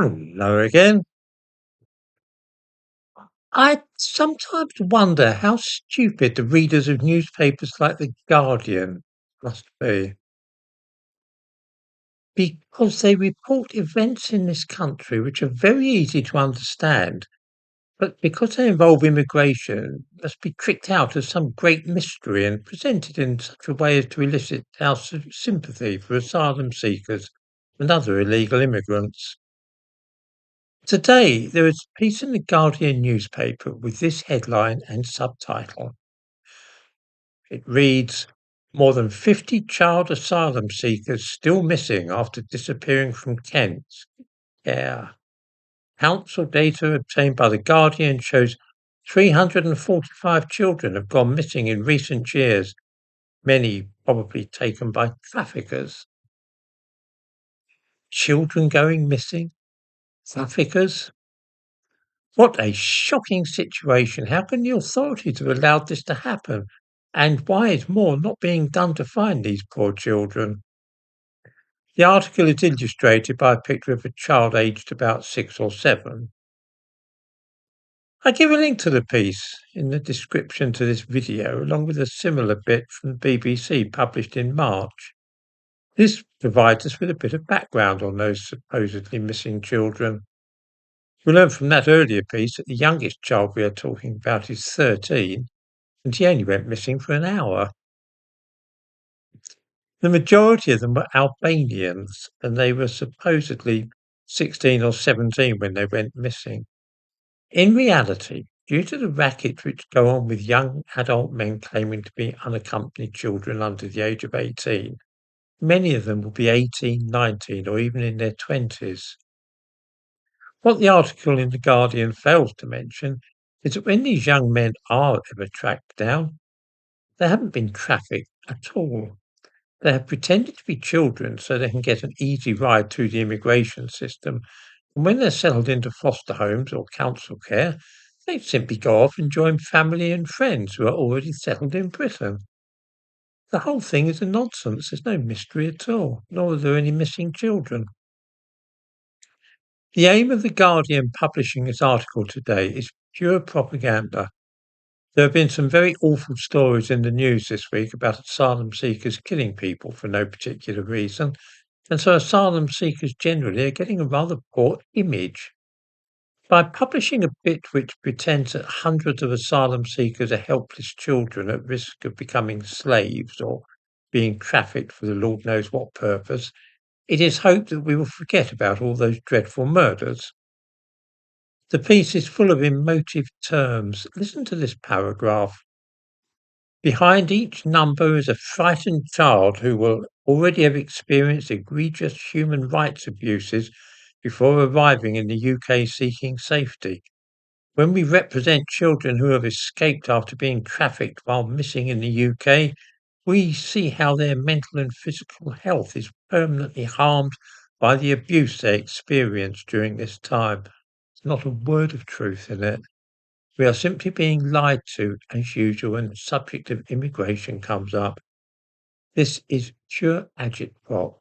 Hello again. I sometimes wonder how stupid the readers of newspapers like The Guardian must be, because they report events in this country which are very easy to understand, but because they involve immigration, must be tricked out as some great mystery and presented in such a way as to elicit our sympathy for asylum seekers and other illegal immigrants. Today, there is a piece in the Guardian newspaper with this headline and subtitle. It reads, "More than 50 child asylum seekers still missing after disappearing from Kent." Yeah. Council data obtained by The Guardian shows 345 children have gone missing in recent years, many probably taken by traffickers. Children going missing? Traffickers? What a shocking situation. How can the authorities have allowed this to happen? And why is more not being done to find these poor children? The article is illustrated by a picture of a child aged about 6 or 7. I give a link to the piece in the description to this video, along with a similar bit from the BBC published in March. This provides us with a bit of background on those supposedly missing children. We learn from that earlier piece that the youngest child we are talking about is 13, and he only went missing for an hour. The majority of them were Albanians, and they were supposedly 16 or 17 when they went missing. In reality, due to the rackets which go on with young adult men claiming to be unaccompanied children under the age of 18, many of them will be 18, 19, or even in their 20s. What the article in The Guardian fails to mention is that when these young men are ever tracked down, they haven't been trafficked at all. They have pretended to be children so they can get an easy ride through the immigration system, and when they're settled into foster homes or council care, they simply go off and join family and friends who are already settled in Britain. The whole thing is a nonsense. There's no mystery at all, nor are there any missing children. The aim of The Guardian publishing this article today is pure propaganda. There have been some very awful stories in the news this week about asylum seekers killing people for no particular reason, and so asylum seekers generally are getting a rather poor image. By publishing a bit which pretends that hundreds of asylum seekers are helpless children at risk of becoming slaves or being trafficked for the Lord knows what purpose, it is hoped that we will forget about all those dreadful murders. The piece is full of emotive terms. Listen to this paragraph. Behind each number is a frightened child who will already have experienced egregious human rights abuses before arriving in the UK seeking safety. When we represent children who have escaped after being trafficked while missing in the UK, we see how their mental and physical health is permanently harmed by the abuse they experience during this time. There's not a word of truth in it. We are simply being lied to, as usual, when the subject of immigration comes up. This is pure agitprop.